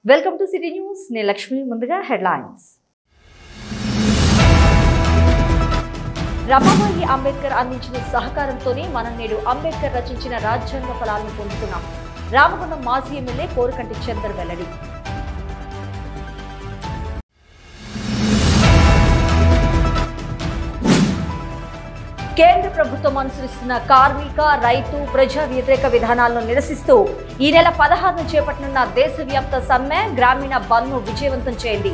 Welcome to city news. నేను లక్ష్మి. ముందుగా headlines. Ramabai Ambedkar అందించిన సహకారంతోనే మనం నేడు అంబేద్కర్ రచించిన రాజ్యాంగ ఫలాలను పొందుతున్నాం. రామగుండం మాజీ ఎమ్మెల్యే కోరుకంటి చందర్ వెల్లడి. కేంద్ర ప్రభుత్వం అనుసరిస్తున్న కార్మిక, రైతు, ప్రజా వ్యతిరేక విధానాలను నిరసిస్తూ ఈ నెల 16న చేపట్టనున్న దేశవ్యాప్త సమ్మె గ్రామీణ బంద్ను విజయవంతం చేయండి.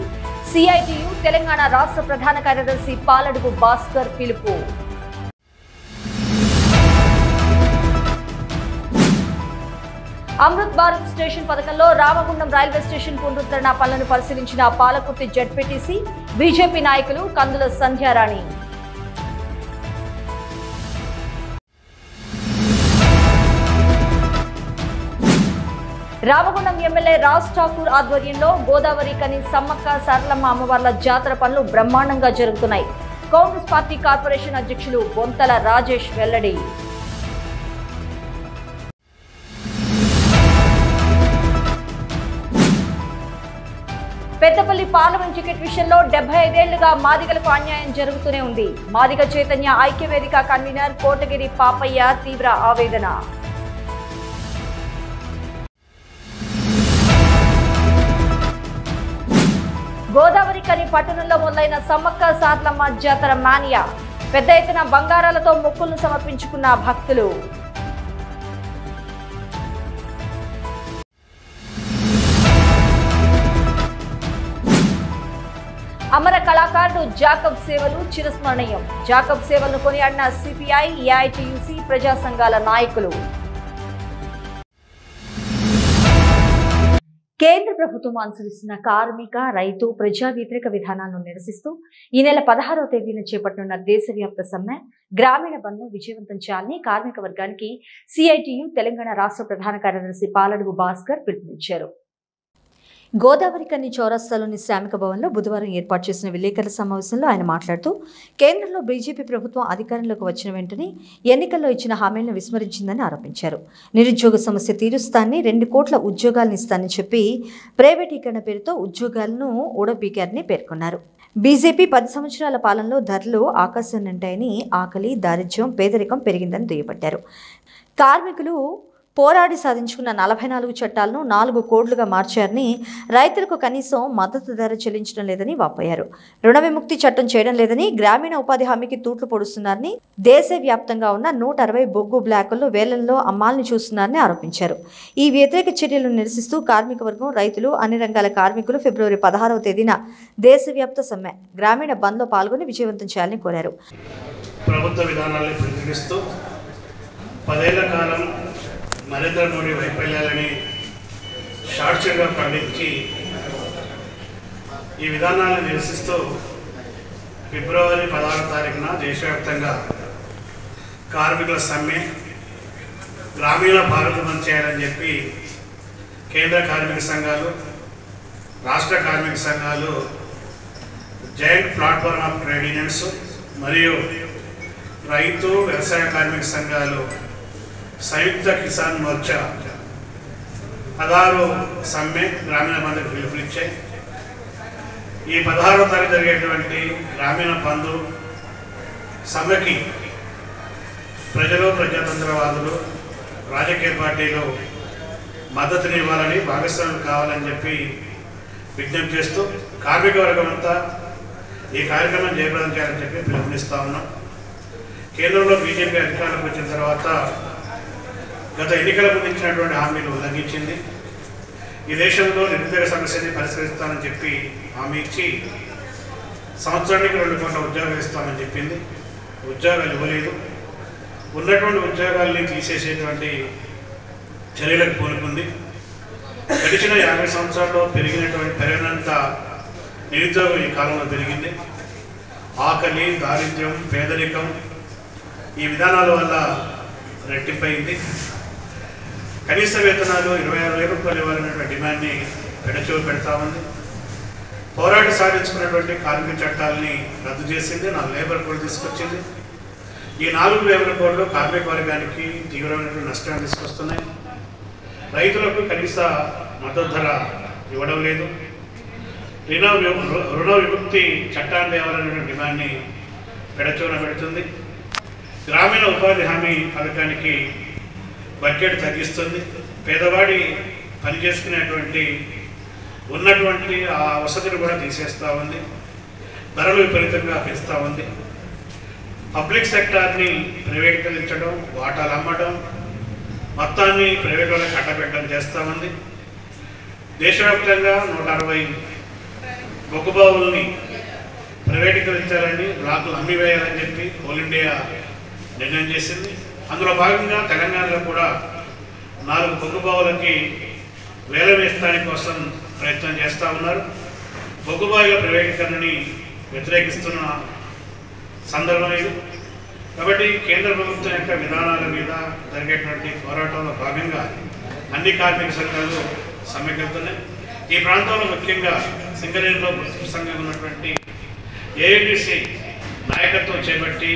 సిఐటియు తెలంగాణ రాష్ట్ర ప్రధాన కార్యదర్శి పాలడుగు భాస్కర్ పిలుపు. అమృత్ భారత్ స్టేషన్ పథకంలో రామగుండం రైల్వే స్టేషన్ పునరుద్ధరణ పనులను పరిశీలించిన పాలకుర్తి జెడ్పీటీసీ, బీజేపీ నాయకులు కందుల సంధ్యారాణి. రామగుండం ఎమ్మెల్యే రాజ్ ఠాకూర్ ఆధ్వర్యంలో గోదావరి కని సమ్మక్క సారలమ్మ అమ్మవార్ల జాతర పనులు బ్రహ్మాండంగా జరుగుతున్నాయి. కాంగ్రెస్ పార్టీ కార్పొరేషన్ అధ్యక్షులు బొంతల రాజేష్ వెల్లడి. పెద్దపల్లి పార్లమెంట్ టికెట్ విషయంలో 75 ఏళ్లుగా మాదిగలకు అన్యాయం జరుగుతూనే ఉంది. మాదిగ చైతన్య ఐక్యవేదిక కన్వీనర్ కోటగిరి పాపయ్య తీవ్ర ఆవేదన. గోదావరి కని పట్టణంలో మొదలైన సమ్మక్క సారలమ్మ జాతర మానియా. పెద్ద ఎత్తున బంగారాలతో మొక్కులను సమర్పించుకున్న భక్తులు. అమర కళాకారుడు జాకబ్ సేవలు చిరస్మరణీయం. జాకబ్ సేవలను కొనియాడిన సిపిఐ, ఏఐటియుసి ప్రజా సంఘాల నాయకులు. కేంద్ర ప్రభుత్వం అనుసరిస్తున్న కార్మిక, రైతు, ప్రజా వ్యతిరేక విధానాలను నిరసిస్తూ ఈ నెల 16వ తేదీన చేపట్టనున్న దేశవ్యాప్త సమ్మె గ్రామీణ బంద్ను విజయవంతం చేయాలని కార్మిక వర్గానికి సిఐటియు తెలంగాణ రాష్ట్ర ప్రధాన కార్యదర్శి పాలడుగు భాస్కర్ పిలుపునిచ్చారు. గోదావరి కని చౌరస్తాలోని శ్రామిక భవన్లో బుధవారం ఏర్పాటు చేసిన విలేకరుల సమావేశంలో ఆయన మాట్లాడుతూ కేంద్రంలో బీజేపీ ప్రభుత్వం అధికారంలోకి వచ్చిన వెంటనే ఎన్నికల్లో ఇచ్చిన హామీలను విస్మరించిందని ఆరోపించారు. నిరుద్యోగ సమస్య తీరుస్తానని 2 కోట్ల ఉద్యోగాలను ఇస్తానని చెప్పి ప్రైవేటీకరణ పేరుతో ఉద్యోగాలను ఊడబీకారని పేర్కొన్నారు. బీజేపీ 10 సంవత్సరాల పాలనలో ధరలు ఆకాశాన్నంటాయని, ఆకలి, దారిద్ర్యం, పేదరికం పెరిగిందని దుయ్యబట్టారు. కార్మికులు పోరాడి సాధించుకున్న 44 చట్టాలను 4 కోడ్లుగా మార్చారని, రైతులకు కనీసం మద్దతు ధర చెల్లించడం లేదని వాపోయారు. రుణ విముక్తి చట్టం చేయడం లేదని, గ్రామీణ ఉపాధి హామీకి తూట్లు పొడుస్తున్నారని, దేశవ్యాప్తంగా ఉన్న 160 బొగ్గు బ్లాకుల్లో వేలంలో అమ్మాలని చూస్తున్నారని ఆరోపించారు. ఈ వ్యతిరేక చర్యలను నిరసిస్తూ కార్మిక వర్గం, రైతులు, అన్ని రంగాల కార్మికులు ఫిబ్రవరి 16వ తేదీన దేశవ్యాప్త సమ్మె గ్రామీణ బంద్లో పాల్గొని విజయవంతం చేయాలని కోరారు. ప్రభుత్వ విధానాలను ప్రతినిధిస్తూ 10 ఏళ్ల కాలం నరేంద్ర మోడీ వైఫల్యాలని షార్ట్గా ప్రకటించి ఈ విధానాలను నిరసిస్తూ ఫిబ్రవరి 16వ తారీఖున దేశవ్యాప్తంగా కార్మికుల సమ్మె గ్రామీణ భారత బంద్ చేయాలని చెప్పి కేంద్ర కార్మిక సంఘాలు, రాష్ట్ర కార్మిక సంఘాలు, joint platform of trade unions మరియు రైతు, వ్యవసాయ కార్మిక సంఘాలు, సంయుక్త కిసాన్ మోర్చా 16 సమ్మె గ్రామీణ బంద్కు పిలుపునిచ్చాయి. ఈ 16వ తారీఖు జరిగేటువంటి గ్రామీణ బంద్ సమ్మెకి ప్రజలు, ప్రజాతంత్రవాదులు, రాజకీయ పార్టీలు మద్దతునివ్వాలని, భాగస్వాములు కావాలని చెప్పి విజ్ఞప్తి చేస్తూ కార్మిక వర్గం అంతా ఈ కార్యక్రమం జయప్రదం చేయాలని చెప్పి పిలుపునిస్తూ ఉన్నాం. కేంద్రంలో బీజేపీ అధికారంలోకి వచ్చిన తర్వాత గత ఎన్నికల ముందు ఇచ్చినటువంటి హామీలు ఉల్లంఘించింది. ఈ దేశంలో నిరుద్యోగ సమస్యని పరిష్కరిస్తానని చెప్పి హామీ ఇచ్చి సంవత్సరానికి 2 కోట్ల ఉద్యోగాలు ఇస్తామని చెప్పింది. ఉద్యోగాలు ఇవ్వలేదు. ఉన్నటువంటి ఉద్యోగాల్ని తీసేసేటువంటి చర్యలకు పూనుకుంది. గడిచిన 50 సంవత్సరాల్లో పెరిగినంత నిరుద్యోగం ఈ కాలంలో పెరిగింది. ఆకలి, దారిద్ర్యం, పేదరికం ఈ విధానాల వల్ల రెట్టింపైంది. కనీస వేతనాలు 26,000 రూపాయలు ఇవ్వాలనేటువంటి డిమాండ్ని పెడచెవి పెడతా ఉంది. పోరాటి సాధించుకున్నటువంటి కార్మిక చట్టాలని రద్దు చేసింది. 4 లేబర్ కోడ్ తీసుకొచ్చింది. ఈ 4 లేబర్ కోడ్లు కార్మిక వర్గానికి తీవ్రమైనటువంటి నష్టాన్ని తీసుకొస్తున్నాయి. రైతులకు కనీస మద్దతు ధర ఇవ్వడం లేదు. రుణ విముక్తి చట్టాన్ని తేవాలనే డిమాండ్ని పెడచోన పెడుతుంది. గ్రామీణ ఉపాధి హామీ పథకానికి బడ్జెట్ తగ్గిస్తుంది. పేదవాడి పనిచేసుకునేటువంటి ఉన్నటువంటి ఆ వసతిని కూడా తీసేస్తూ ఉంది. ధరలు విపరీతంగా పెంచుతూ ఉంది. పబ్లిక్ సెక్టార్ని ప్రైవేటీకరించడం, వాటాలు అమ్మడం, మొత్తాన్ని ప్రైవేట్ వాళ్ళకి కట్టబెట్టడం చేస్తూ ఉంది. దేశవ్యాప్తంగా 160 బొగ్గుబావుల్ని ప్రైవేటీకరించాలని, బ్లాకులు అమ్మివేయాలని చెప్పి ఆల్ ఇండియా నిర్ణయం చేసింది. అందులో భాగంగా తెలంగాణలో కూడా 4 బొగ్గుబావులకి వేలం వేయడానికి కోసం ప్రయత్నం చేస్తూ ఉన్నారు. బొగ్గుబావుల ప్రైవేటీకరణని వ్యతిరేకిస్తున్న సందర్భం ఇది. కాబట్టి కేంద్ర ప్రభుత్వం యొక్క విధానాల మీద జరిగేటువంటి పోరాటంలో భాగంగా అన్ని కార్మిక సంఘాలు సమ్మెకెళ్తున్నాయి. ఈ ప్రాంతంలో ముఖ్యంగా సింగరేణిలో సంఘం ఉన్నటువంటి ఏఐటీసీ నాయకత్వం చేపట్టి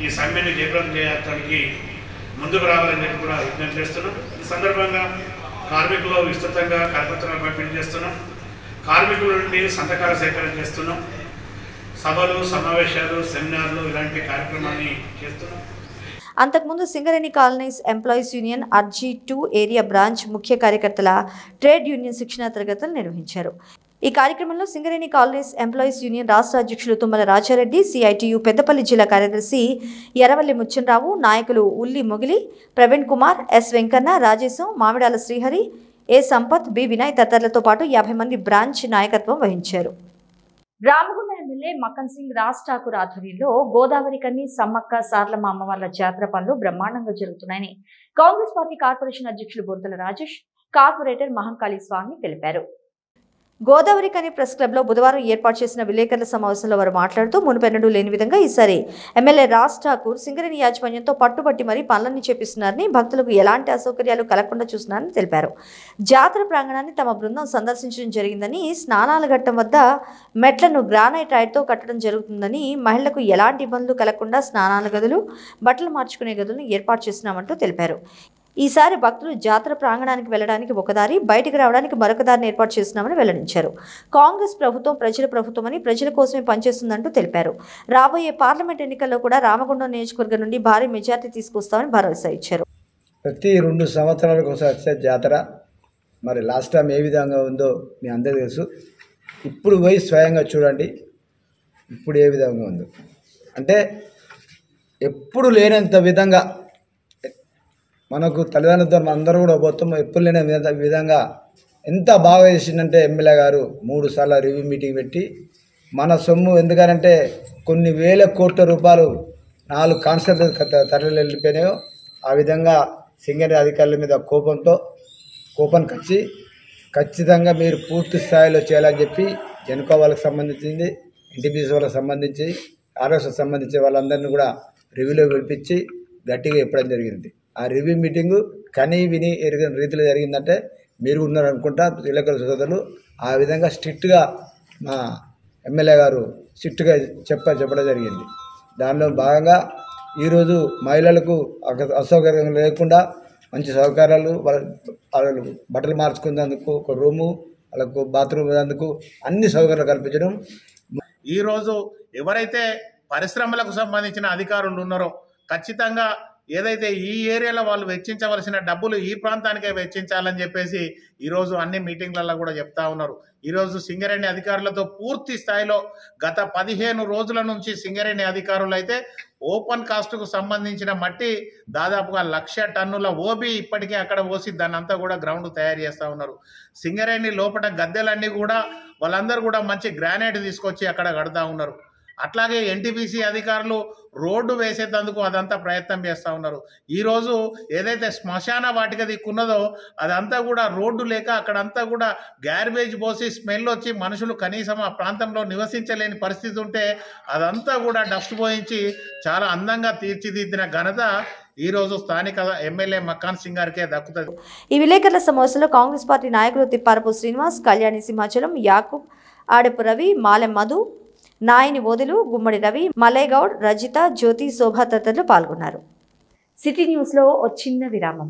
ఈ సమ్మెని జయప్రదం చేయడానికి ముందుకు రావాలని చెప్పి కూడా విజ్ఞప్తి చేస్తున్నాం. ఈ సందర్భంగా కార్మికులు విస్తృతంగా కరపత్రాలు పంపిణీ చేస్తున్నాం. కార్మికుల నుండి సంతకాల సేకరణ చేస్తున్నాం. సభలు, సమావేశాలు, సెమినార్లు ఇలాంటి కార్యక్రమాన్ని చేస్తున్నాం. అంతకుముందు సింగరేణి కాలనీస్ ఎంప్లాయీస్ యూనియన్ అర్జీ 2 ఏరియా బ్రాంచ్ ముఖ్య కార్యకర్తల ట్రేడ్ యూనియన్ శిక్షణా తరగతులు నిర్వహించారు. ఈ కార్యక్రమంలో సింగరేణి కాలనీస్ ఎంప్లాయీస్ యూనియన్ రాష్ట్ర అధ్యక్షులు తుమ్మల రాజారెడ్డి, సిఐటియు పెద్దపల్లి జిల్లా కార్యదర్శి ఎరవల్లి ముచ్చనరావు, నాయకులు ఉల్లి మొగిలి, ప్రవీణ్ కుమార్, ఎస్ వెంకన్న, రాజేశం, మామిడాల శ్రీహరి, ఏ సంపత్, బి వినయ్ తదితరులతో పాటు 50 మంది బ్రాంచ్ నాయకత్వం వహించారు. రామగుండ ఎమ్మెల్యే మక్కన్ సింగ్ రాజ్ ఠాకూర్ ఆధ్వర్యంలో గోదావరి కన్ని, సమ్మక్క, సార్లమ్మ అమ్మవార్ల జాతర పనులు బ్రహ్మాండంగా జరుగుతున్నాయని కాంగ్రెస్ పార్టీ కార్పొరేషన్ అధ్యక్షులు బొంతల రాజేష్, కార్పొరేటర్ మహంకాళి స్వామి తెలిపారు. గోదావరి కని ప్రెస్ క్లబ్లో బుధవారం ఏర్పాటు చేసిన విలేకరుల సమావేశంలో వారు మాట్లాడుతూ మునుపెన్నడూ లేని విధంగా ఈసారి ఎమ్మెల్యే రాజ్ ఠాకూర్ సింగరేణి యాజమాన్యంతో పట్టుబట్టి మరీ పనులన్నీ చేపిస్తున్నారని, భక్తులకు ఎలాంటి అసౌకర్యాలు కలగకుండా చూస్తున్నారని తెలిపారు. జాతర ప్రాంగణాన్ని తమ బృందం సందర్శించడం జరిగిందని, స్నానాల ఘట్టం వద్ద మెట్లను గ్రానైట్ రాయితో కట్టడం జరుగుతుందని, మహిళలకు ఎలాంటి ఇబ్బందులు కలగకుండా స్నానాల గదులు, బట్టలు మార్చుకునే గదులను ఏర్పాటు చేస్తున్నామంటూ తెలిపారు. ఈసారి భక్తులు జాతర ప్రాంగణానికి వెళ్లడానికి ఒక దారి, బయటికి రావడానికి మరొక దారిని ఏర్పాటు చేస్తున్నామని వెల్లడించారు. కాంగ్రెస్ ప్రభుత్వం ప్రజల ప్రభుత్వం అని, ప్రజల కోసమే పనిచేస్తుందంటూ తెలిపారు. రాబోయే పార్లమెంట్ ఎన్నికల్లో కూడా రామగుండం నియోజకవర్గం నుండి భారీ మెజార్టీ తీసుకొస్తామని భరోసా ఇచ్చారు. ప్రతి 2 సంవత్సరాలకు ఒకసారి వచ్చే జాతర. మరి లాస్ట్ టైం ఏ విధంగా ఉందో మీ అందరికీ తెలుసు. ఇప్పుడు పోయి స్వయంగా చూడండి ఇప్పుడు ఏ విధంగా ఉందో. అంటే ఎప్పుడు లేనంత విధంగా మనకు తల్లిదండ్రులతో అందరూ కూడా పోతాం. ఎప్పుడు లేని విధంగా ఎంత బాగా చేసిందంటే ఎమ్మెల్యే గారు 3 సార్లు రివ్యూ మీటింగ్ పెట్టి మన సొమ్ము, ఎందుకంటే కొన్ని వేల కోట్ల రూపాయలు 4 కాన్స్టిట్యూన్సీలు తరలి వెళ్ళిపోయినాయో ఆ విధంగా సింగరేణి అధికారుల మీద కోపం కచ్చి ఖచ్చితంగా మీరు పూర్తి స్థాయిలో చేయాలని చెప్పి జెన్కో వాళ్ళకి సంబంధించింది, ఎన్టీపీసీ వాళ్ళకి సంబంధించి, ఆర్ఎస్కి సంబంధించి వాళ్ళందరినీ కూడా రివ్యూలో పిలిపించి గట్టిగా చెప్పడం జరిగింది. ఆ రివ్యూ మీటింగు కని విని ఎరిగిన రీతిలో జరిగిందంటే మీరు ఉన్నారనుకుంటా విలేకరుల సోదరులు. ఆ విధంగా స్ట్రిక్ట్గా మా ఎమ్మెల్యే గారు స్ట్రిక్ట్గా చెప్పడం జరిగింది. దానిలో భాగంగా ఈరోజు మహిళలకు అసౌకర్యం లేకుండా మంచి సౌకర్యాలు, వాళ్ళు బట్టలు మార్చుకునేందుకు ఒక రూము, వాళ్ళకు బాత్రూమ్ అందుకు అన్ని సౌకర్యాలు కల్పించడం. ఈరోజు ఎవరైతే పరిశ్రమలకు సంబంధించిన అధికారులు ఉన్నారో ఖచ్చితంగా ఏదైతే ఈ ఏరియాలో వాళ్ళు వెచ్చించవలసిన డబ్బులు ఈ ప్రాంతానికే వెచ్చించాలని చెప్పేసి ఈరోజు అన్ని మీటింగ్లలో కూడా చెప్తా ఉన్నారు. ఈరోజు సింగరేణి అధికారులతో పూర్తి స్థాయిలో గత 15 రోజుల నుంచి సింగరేణి అధికారులు అయితే ఓపెన్ కాస్ట్కు సంబంధించిన మట్టి దాదాపుగా 1,00,000 టన్నుల ఓబీ ఇప్పటికే అక్కడ పోసి దాన్ని అంతా కూడా గ్రౌండ్ తయారు చేస్తూ ఉన్నారు. సింగరేణి లోపల గద్దెలన్నీ కూడా వాళ్ళందరూ కూడా మంచి గ్రానైట్ తీసుకొచ్చి అక్కడ కడతా ఉన్నారు. అట్లాగే ఎన్టీపీసీ అధికారులు రోడ్డు వేసేందుకు అదంతా ప్రయత్నం చేస్తూ ఉన్నారు. ఈరోజు ఏదైతే శ్మశాన వాటిక దిక్కున్నదో అదంతా కూడా రోడ్డు లేక అక్కడంతా కూడా గ్యార్బేజ్ పోసి స్మెల్ వచ్చి మనుషులు కనీసం ఆ ప్రాంతంలో నివసించలేని పరిస్థితి ఉంటే అదంతా కూడా డస్ట్ పోయించి చాలా అందంగా తీర్చిదిద్దిన ఘనత ఈరోజు స్థానిక ఎమ్మెల్యే మక్కాన్ సింగ్ గారికే దక్కుతుంది. ఈ విలేకరుల సమావేశంలో కాంగ్రెస్ పార్టీ నాయకులు తిప్పారపు శ్రీనివాస్, కళ్యాణి సింహాచలం, యాకూబ్, ఆడపు రవి, మాలెం మధు, నాయని ఓదెలు, గుమ్మడి రవి, మలైగౌడ్, రజిత, జ్యోతి, శోభా తదితరులు పాల్గొన్నారు. సిటీ న్యూస్లో ఓ చిన్న విరామం.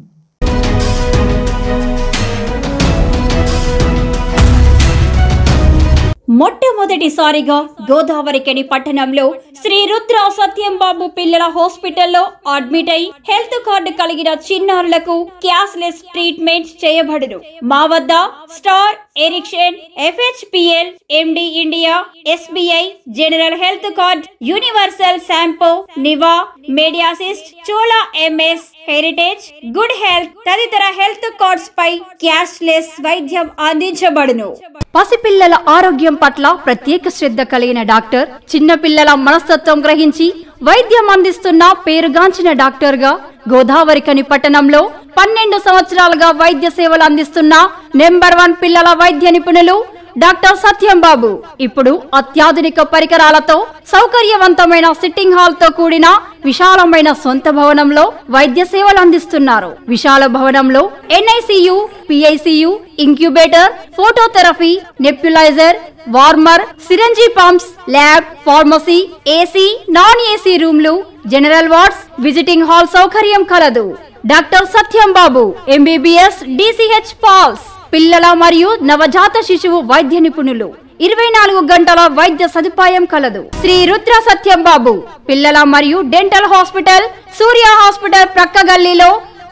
మొట్టమొదటిసారిగా గోదావరికని పట్టణంలో శ్రీ రుద్ర సత్యం బాబు పిల్లల హాస్పిటల్లో అడ్మిట్ అయి హెల్త్ కార్డు కలిగిన చిన్నారులకు క్యాష్లెస్ ట్రీట్మెంట్ చేయబడును. మా వద్ద స్టార్, ఎరిక్షన్, FHPL, MD India, SBI, general health card, Universal Sompo, Niva, Medi Assist, Chola MS, Heritage, good health తదితర హెల్త్ కార్డ్స్ పై క్యాష్లెస్ వైద్యం అందించబడును. పసిపిల్లల ఆరోగ్యం పట్ల ప్రత్యేక శ్రద్ధ కలిగిన డాక్టర్, చిన్నపిల్లల మనస్తత్వం గ్రహించి వైద్యం అందిస్తున్న పేరుగాంచిన డాక్టర్ గా గోదావరికని పట్టణంలో 12 సంవత్సరాలుగా వైద్య సేవలు అందిస్తున్న నెంబర్ 1 పిల్లల వైద్య నిపుణులు డాక్టర్ సత్యం బాబు ఇప్పుడు అత్యాధునిక పరికరాలతో సౌకర్యవంతమైన సిట్టింగ్ హాల్ తో కూడిన విశాలమైన సొంత భవనంలో వైద్య సేవలు అందిస్తున్నారు. విశాల భవనంలో NICU, PICU, incubator, phototherapy, nebuliser, warmer, సిరంజీ pumps, lab, pharmacy, AC, non AC రూమ్లు, జనరల్ వార్డ్స్, విజిటింగ్ హాల్ సౌకర్యం కలదు. డాక్టర్ సత్యం బాబు MBBS, DCH పాల్స్, పిల్లల మరియు నవజాత శిశువు వైద్య నిపుణులు. 24 గంటల వైద్య సదుపాయం కలదు. శ్రీ రుద్ర సత్యం బాబు పిల్లల మరియు డెంటల్ హాస్పిటల్, సూర్య హాస్పిటల్ ప్రక్క గల్లీలో,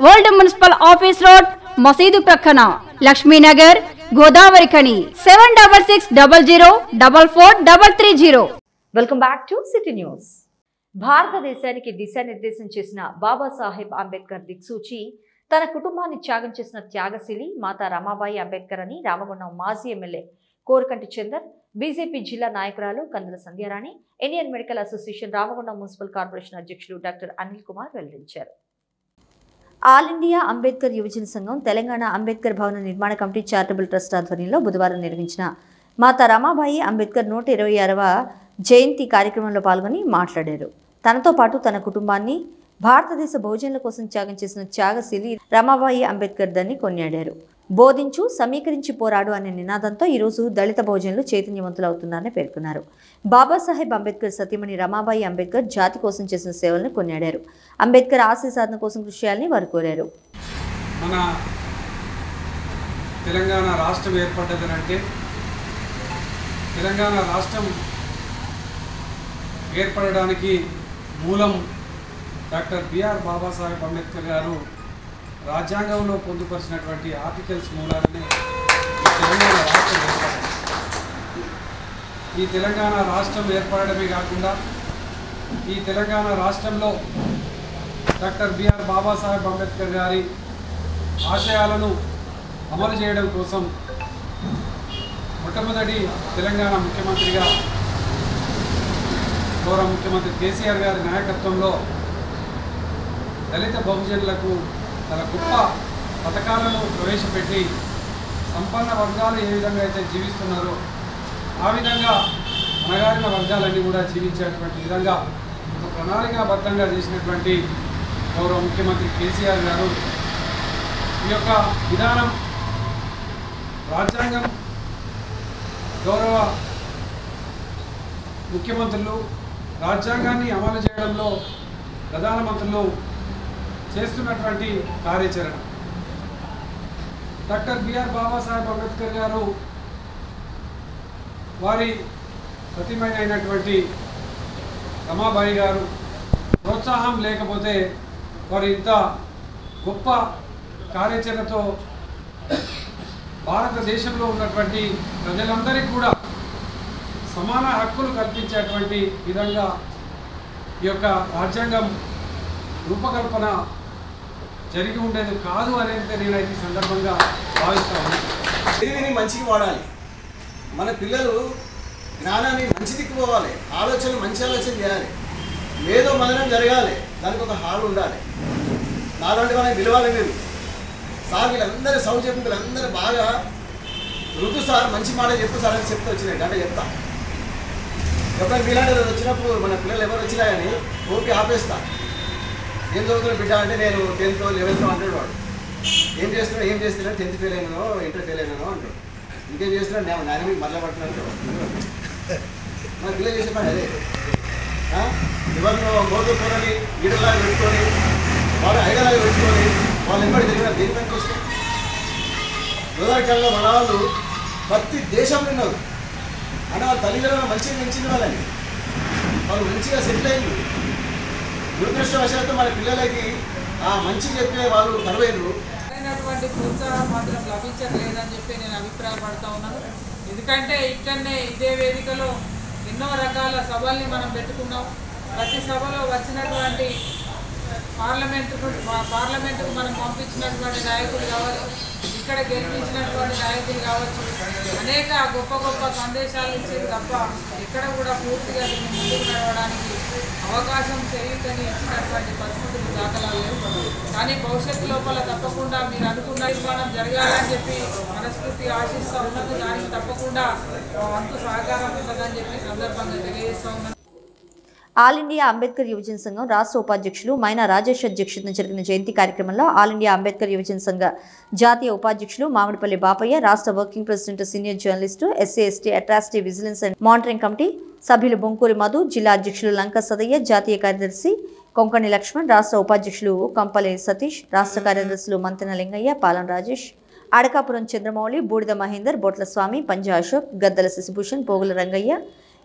ఓల్డ్ మున్సిపల్ ఆఫీస్ రోడ్, మసీదు ప్రక్కన, Lakshmi Nagar, Godavarikhani. 7600004430. Welcome back to city news. భారతదేశానికి దిశానిర్దేశం చేసిన బాబాసాహెబ్ అంబేద్కర్ దిక్సూచి, తన కుటుంబాన్ని త్యాగం చేసిన త్యాగశీలి మాతా రమాబాయి అంబేద్కర్ అని రామగుండం మాజీ ఎమ్మెల్యే కోరకంటి చందర్, బీజేపీ జిల్లా నాయకురాలు Kandula Sandhyarani, Indian medical association Ramagundam municipal corporation అధ్యక్షులు డాక్టర్ అనిల్ కుమార్ వెల్లడించారు. ఆల్ ఇండియా అంబేద్కర్ యువజన సంఘం తెలంగాణ అంబేద్కర్ భవన నిర్మాణ కమిటీ చారిటబుల్ ట్రస్ట్ ఆధ్వర్యంలో బుధవారం నిర్వహించిన మాతా రమాబాయి అంబేద్కర్ 126వ జయంతి కార్యక్రమంలో పాల్గొని మాట్లాడారు. తనతో పాటు తన కుటుంబాన్ని భారతదేశ బహుజనుల కోసం త్యాగం చేసిన త్యాగశీలి రమాబాయి అంబేద్కర్ దాన్ని కొనియాడారు. బోధించు, సమీకరించి పోరాడు అనే నినాదంతో ఈరోజు దళిత బహుజనులు చైతన్యవంతులవుతున్నారని పేర్కొన్నారు. బాబాసాహెబ్ అంబేద్కర్ సతీమణి రమాబాయి అంబేద్కర్ జాతి కోసం చేసిన సేవలను కొనియాడారు. అంబేద్కర్ ఆశయ సాధన కోసం కృషి చేయాలని వారు కోరారు. మన తెలంగాణ రాష్ట్రం ఏర్పడ్డదనంటే, తెలంగాణ రాష్ట్రం ఏర్పడడానికి మూలం డాక్టర్ బిఆర్ బాబాసాహెబ్ అంబేద్కర్ గారు రాజ్యాంగంలో పొందుపరిచినటువంటి ఆర్టికల్స్ మూలాలనే తెలంగాణ రాష్ట్రం ఏర్పడింది. ఈ తెలంగాణ రాష్ట్రం ఏర్పడమే కాకుండా ఈ తెలంగాణ రాష్ట్రంలో డాక్టర్ బిఆర్ బాబాసాహెబ్ అంబేద్కర్ గారి ఆశయాలను అమలు చేయడం కోసం మొట్టమొదటి తెలంగాణ ముఖ్యమంత్రిగా గౌరవ ముఖ్యమంత్రి కేసీఆర్ గారి నాయకత్వంలో దళిత బహుజనులకు తన గొప్ప పథకాలను ప్రవేశపెట్టి సంపన్న వర్గాలు ఏ విధంగా అయితే జీవిస్తున్నారో ఆ విధంగా అణగారిన వర్గాలన్నీ కూడా జీవించేటువంటి విధంగా ఒక ప్రణాళికాబద్ధంగా చేసినటువంటి గౌరవ ముఖ్యమంత్రి కేసీఆర్ గారు ఈ యొక్క విధానం రాజ్యాంగం గౌరవ ముఖ్యమంత్రులు రాజ్యాంగాన్ని అమలు చేయడంలో ప్రధానమంత్రులు చేస్తున్నటువంటి కార్యాచరణ. డాక్టర్ బిఆర్ బాబాసాహెబ్ అంబేద్కర్ గారు వారి ప్రతిమైన అయినటువంటి రమాబాయి గారు ప్రోత్సాహం లేకపోతే వారు ఇంత గొప్ప కార్యాచరణతో భారతదేశంలో ఉన్నటువంటి ప్రజలందరికీ కూడా సమాన హక్కులు కల్పించేటువంటి విధంగా ఈ యొక్క రాజ్యాంగం రూపకల్పన జరిగి ఉండేది కాదు అనేది నేనైతే ఈ సందర్భంగా భావిస్తాను. తెలివిని మంచికి వాడాలి. మన పిల్లలు జ్ఞానాన్ని మంచి దిక్కుపోవాలి, ఆలోచన మంచి ఆలోచన చేయాలి, ఏదో మదనం జరగాలి, దానికి ఒక హాల్ ఉండాలి. నాలాంటి వాళ్ళకి విలువాలి. మీరు సార్ వీళ్ళందరూ సౌండ్ చెప్పి వీళ్ళందరూ బాగా రుద్దు సార్ మంచి మాట చెప్పు సార్ అని చెప్తూ వచ్చినాయి అంటే చెప్తా. ఎప్పుడైనా మీలాంటి వచ్చినప్పుడు మన పిల్లలు ఎవరు వచ్చినా కానీ ఓపి ఆపేస్తా. ఏం చదువుతున్నా బిడ్డ అంటే నేను 10th 11th అంటాడు. వాడు ఏం చేస్తున్నా 10th ఫెయిల్ అయినానో ఇంటర్ ఫెయిల్ అయినానో అంటాడు. ఇంకేం చేస్తున్నా నేను నాయన మీకు మళ్ళీ పడుతున్నాను. మన పిల్లలు చేసే పని అదే. ఎవరినో మోటు కూరని ఈడలాగా పెట్టుకొని వాళ్ళు ఐడలాగా పెట్టుకొని వాళ్ళు ఎప్పటి తిరిగినా దేని పని చేస్తారు. గోదావరికల్లో మన వాళ్ళు ప్రతి దేశంలో ఉన్నారు. అంటే వాళ్ళ తల్లిదండ్రులు మంచిగా పెంచింది వాళ్ళని, వాళ్ళు మంచిగా సెటిల్ అయింది. దురదృష్టవశాత్తు మన పిల్లలకి మంచి చెప్పే వాళ్ళు కరువైనరు. సరైనటువంటి ప్రోత్సాహం మాత్రం లభించట్లేదని చెప్పి నేను అభిప్రాయపడతా ఉన్నాను. ఎందుకంటే ఇక్కడనే ఇదే వేదికలో ఎన్నో రకాల సభల్ని మనం పెట్టుకున్నాం. ప్రతి సభలో వచ్చినటువంటి పార్లమెంటుకు మనం పంపించినటువంటి నాయకులు కావచ్చు, ఇక్కడ గెలిపించినటువంటి నాయకులు కావచ్చు, అనేక గొప్ప గొప్ప సందేశాలు ఇచ్చేది తప్ప ఎక్కడ కూడా పూర్తిగా దీన్ని ముందుకు నడవడానికి అవకాశం చేయుతని ఇచ్చినటువంటి పరిస్థితులు దాఖలాలు లేవు. కానీ భవిష్యత్తు లోపల తప్పకుండా మీరు అనుకున్న నిర్మాణం జరగాలని చెప్పి మనస్ఫూర్తిగా ఆశిస్తూ ఉన్నది. దానికి తప్పకుండా వంతు సహకారం ఉంటుందని చెప్పి సందర్భంగా తెలియజేస్తూ ఉన్నాను. ఆల్ ఇండియా అంబేద్కర్ యువజన సంఘం రాష్ట్ర ఉపాధ్యక్షులు మైనా రాజేష్ అధ్యక్షతన జరిగిన జయంతి కార్యక్రమంలో ఆల్ ఇండియా అంబేద్కర్ యువజన సంఘ జాతీయ ఉపాధ్యక్షులు మామిడిపల్లి బాపయ్య, రాష్ట్ర working president senior journalist, SC ST atrocity vigilance and monitoring committee సభ్యులు బొంకూరి మధు, జిల్లా అధ్యక్షులు లంక సదయ్య, జాతీయ కార్యదర్శి కొంకణి లక్ష్మణ్, రాష్ట్ర ఉపాధ్యక్షులు కంపలే సతీష్, రాష్ట్ర కార్యదర్శులు మంతెన లింగయ్య, పాలన రాజేష్, అడకాపురం చంద్రమౌళి, బూడిద మహేందర్, బొట్ల స్వామి, పంజా అశోక్, గద్దల శశిభూషణ్, పోగుల రంగయ్య,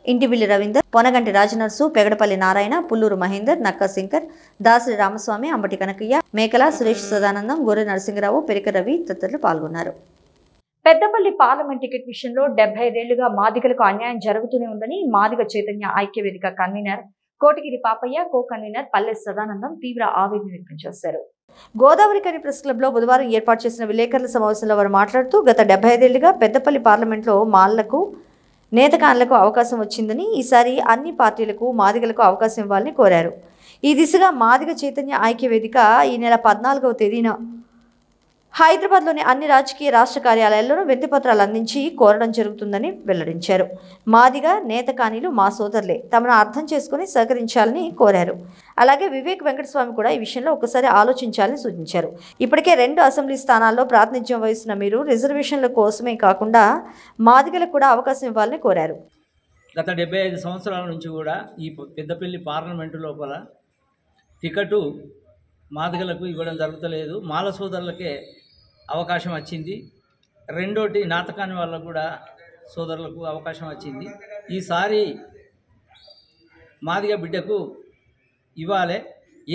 ఇంటివిల్లి రవీందర్, పొనగంటి రాజనర్సు, పెగడపల్లి నారాయణ, పుల్లూరు మహేందర్, నక్కా శంకర్, దాసరి రామస్వామి, అంబటి కనకయ్య, మేకల సురేష్ సదానందం, గొర్రె నరసింహరావు, పెరిక రవి తదితరులు పాల్గొన్నారు. పెద్దపల్లి పార్లమెంట్ టికెట్ విషయంలో 75 ఏళ్లుగా మాదిగలకు అన్యాయం జరుగుతూనే ఉందని Madiga Chaitanya Aikyavedika convener Kotagiri Papayya, co convener Palle Sadanandam తీవ్ర ఆవేదన వ్యక్తం చేశారు. గోదావరి కని ప్రెస్ క్లబ్లో బుధవారం ఏర్పాటు చేసిన విలేకరుల సమావేశంలో వారు మాట్లాడుతూ గత 75 ఏళ్లుగా పెద్దపల్లి పార్లమెంట్లో మాళ్లకు నేతకాన్లకు అవకాశం వచ్చిందని, ఈసారి అన్ని పార్టీలకు మాదిగలకు అవకాశం ఇవ్వాలని కోరారు. ఈ దిశగా మాదిగ చైతన్య ఐక్యవేదిక ఈ నెల 14వ తేదీన హైదరాబాద్లోని అన్ని రాజకీయ రాష్ట్ర కార్యాలయాల్లోనూ వినతిపత్రాలు అందించి కోరడం జరుగుతుందని వెల్లడించారు. మాదిగ నేతకానీలు మా సోదరులే, తమను అర్థం చేసుకుని సహకరించాలని కోరారు. అలాగే వివేక్ వెంకటస్వామి కూడా ఈ విషయంలో ఒకసారి ఆలోచించాలని సూచించారు. ఇప్పటికే 2 అసెంబ్లీ స్థానాల్లో ప్రాతినిధ్యం వహిస్తున్న మీరు రిజర్వేషన్ల కోసమే కాకుండా మాదిగలకు కూడా అవకాశం ఇవ్వాలని కోరారు. గత 75 సంవత్సరాల నుంచి కూడా ఈ పెద్దపల్లి పార్లమెంటు లోపల టికెటు మాదిగలకు ఇవ్వడం జరుగుతలేదు. మాల సోదరులకే అవకాశం వచ్చింది. రెండోటి నాటకాని వాళ్ళకు కూడా సోదరులకు అవకాశం వచ్చింది. ఈసారి మాదిగ బిడ్డకు ఇవ్వాలి.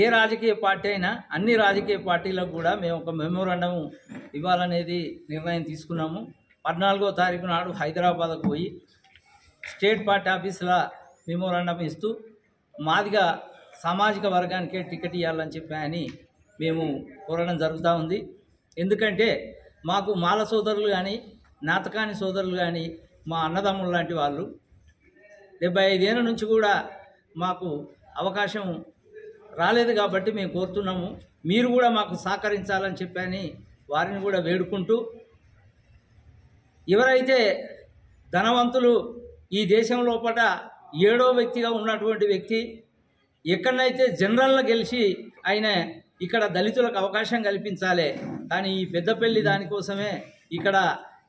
ఏ రాజకీయ పార్టీ అయినా అన్ని రాజకీయ పార్టీలకు కూడా మేము ఒక మెమోరాండం ఇవ్వాలనేది నిర్ణయం తీసుకున్నాము. 14వ తారీఖు నాడు హైదరాబాద్కు పోయి స్టేట్ పార్టీ ఆఫీసులో మెమోరాండం ఇస్తూ మాదిగ సామాజిక వర్గానికే టికెట్ ఇవ్వాలని చెప్పి మేము కోరడం జరుగుతూ ఉంది. ఎందుకంటే మాకు మాల సోదరులు కానీ నాటకాని సోదరులు కానీ మా అన్నదమ్ములు లాంటి వాళ్ళు 75 ఏళ్ళ నుంచి కూడా మాకు అవకాశం రాలేదు కాబట్టి మేము కోరుతున్నాము. మీరు కూడా మాకు సహకరించాలని చెప్పి వారిని కూడా వేడుకుంటూ, ఎవరైతే ధనవంతులు ఈ దేశం లోపల 7వ వ్యక్తిగా ఉన్నటువంటి వ్యక్తి ఎక్కడైతే జనరల్లో గెలిచి ఆయన ఇక్కడ దళితులకు అవకాశం కల్పించాలి, కానీ ఈ పెద్దపల్లి దానికోసమే